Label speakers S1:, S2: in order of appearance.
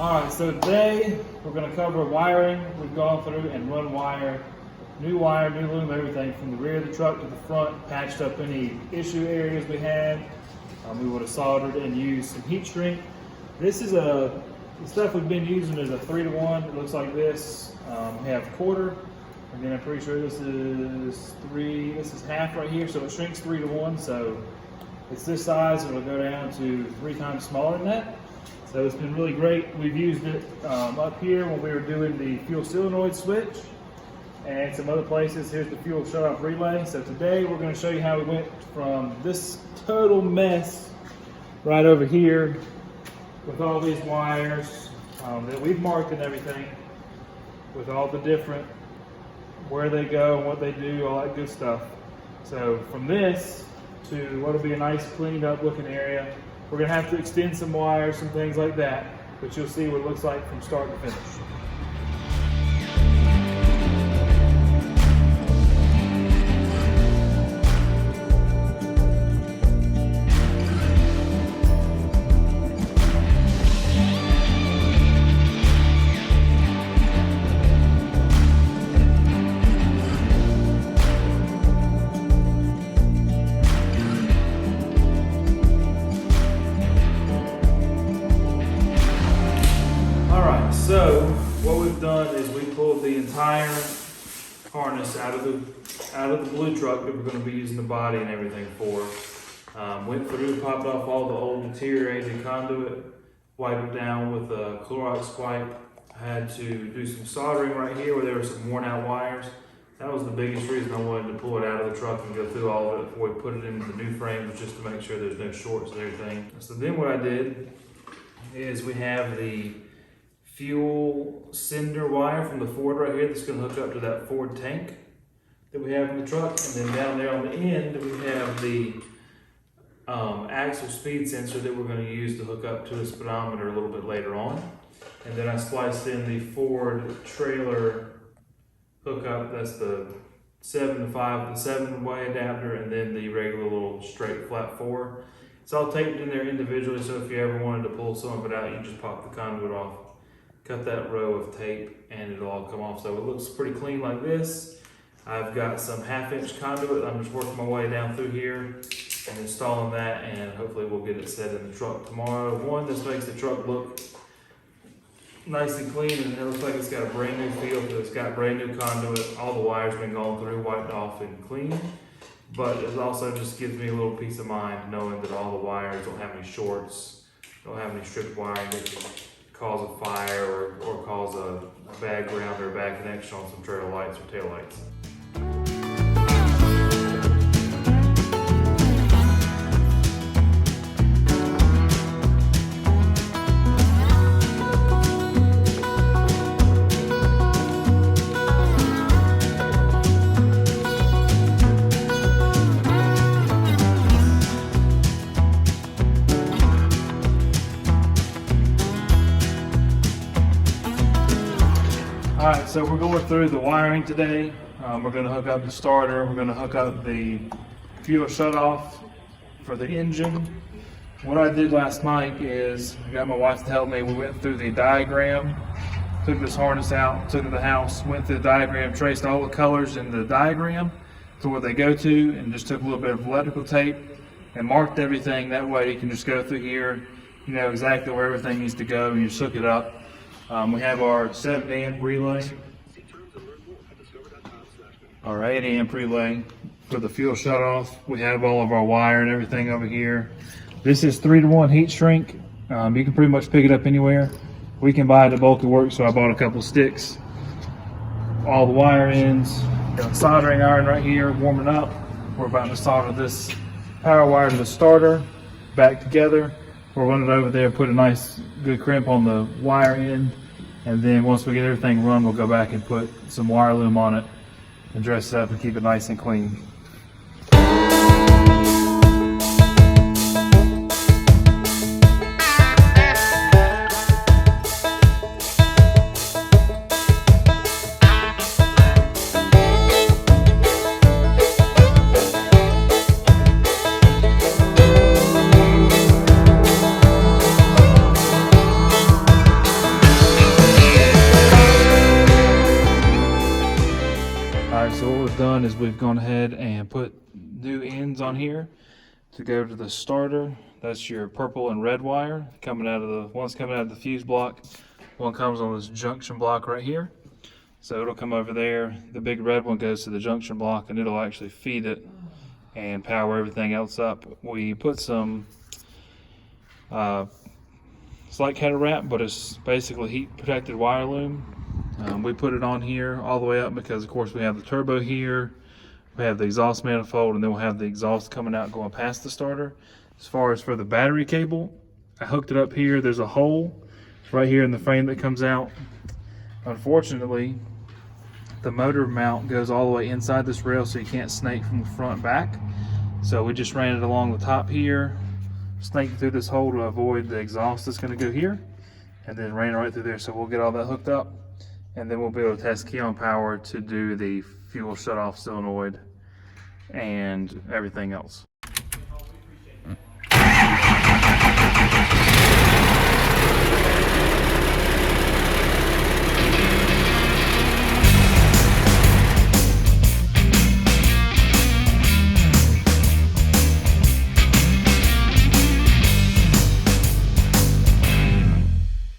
S1: Alright, so today we're going to cover wiring. We've gone through and run wire, new loom, everything from the rear of the truck to the front, patched up any issue areas we had. We would have soldered and used some heat shrink. This is the stuff we've been using is a 3-to-1. It looks like this. We have quarter, and then I'm pretty sure this is half right here, so it shrinks 3-to-1. So it's this size, and it'll go down to 3 times smaller than that. So it's been really great. We've used it up here when we were doing the fuel solenoid switch and some other places. Here's the fuel shut-off relay. So today we're going to show you how we went from this total mess right over here with all these wires that we've marked and everything, with all the different, where they go and what they do, all that good stuff. So from this to what will be a nice cleaned up looking area. We're going to have to extend some wires, some things like that, but you'll see what it looks like from start to finish. So what we've done is we pulled the entire harness out of the blue truck that we're going to be using the body and everything for. Went through, popped off all the old deteriorated conduit, wiped it down with a Clorox wipe. I had to do some soldering right here where there were some worn out wires. That was the biggest reason I wanted to pull it out of the truck and go through all of it before we put it into the new frame, was just to make sure there's no shorts and everything. So then what I did is we have the fuel cinder wire from the Ford right here that's going to hook up to that Ford tank that we have in the truck, and then down there on the end we have the axle speed sensor that we're going to use to hook up to the speedometer a little bit later on. And then I spliced in the Ford trailer hookup. That's the 7 to 5, the 7-way adapter, and then the regular little straight flat 4. It's all taped in there individually, so if you ever wanted to pull some of it out, you just pop the conduit off, cut that row of tape, and it'll all come off. So it looks pretty clean like this. I've got some 1/2-inch conduit. I'm just working my way down through here and installing that, and hopefully we'll get it set in the truck tomorrow. One, this makes the truck look nice and clean, and it looks like it's got a brand new feel, because it's got brand new conduit. All the wires been gone through, wiped off, and clean. But it also just gives me a little peace of mind knowing that all the wires don't have any shorts, don't have any stripped wiring that can cause a fire or cause a bad ground or a bad connection on some trailer lights or tail lights. Alright, so we're going through the wiring today. We're going to hook up the starter. We're going to hook up the fuel shutoff for the engine. What I did last night is, I got my wife to help me. We went through the diagram, took this harness out, took it to the house, went through the diagram, traced all the colors in the diagram to where they go to, and just took a little bit of electrical tape and marked everything. That way you can just go through here, you know exactly where everything needs to go, and you just hook it up. We have our 7-amp relay, our 8-amp relay for the fuel shutoff. We have all of our wire and everything over here. This is 3-to-1 heat shrink. You can pretty much pick it up anywhere. We can buy it at Bulky Works, so I bought a couple sticks. All the wire ends. Got a soldering iron right here warming up. We're about to solder this power wire to the starter back together. We'll run it over there, put a nice good crimp on the wire end, and then once we get everything run, we'll go back and put some wire loom on it and dress it up and keep it nice and clean. is we've gone ahead and put new ends on here to go to the starter. That's your purple and red wire coming out of the, one's coming out of the fuse block, one comes on this junction block right here. So it'll come over there. The big red one goes to the junction block and it'll actually feed it and power everything else up. We put some it's like header wrap, but it's basically heat protected wire loom. We put it on here all the way up because of course we have the turbo here, we have the exhaust manifold, and then we'll have the exhaust coming out going past the starter. As far as for the battery cable, I hooked it up here. There's a hole right here in the frame that comes out. Unfortunately, the motor mount goes all the way inside this rail, so you can't snake from the front back. So we just ran it along the top here, snaked through this hole to avoid the exhaust that's going to go here, and then ran right through there. So we'll get all that hooked up, and then we'll be able to test key on power to do the fuel shutoff solenoid and everything else.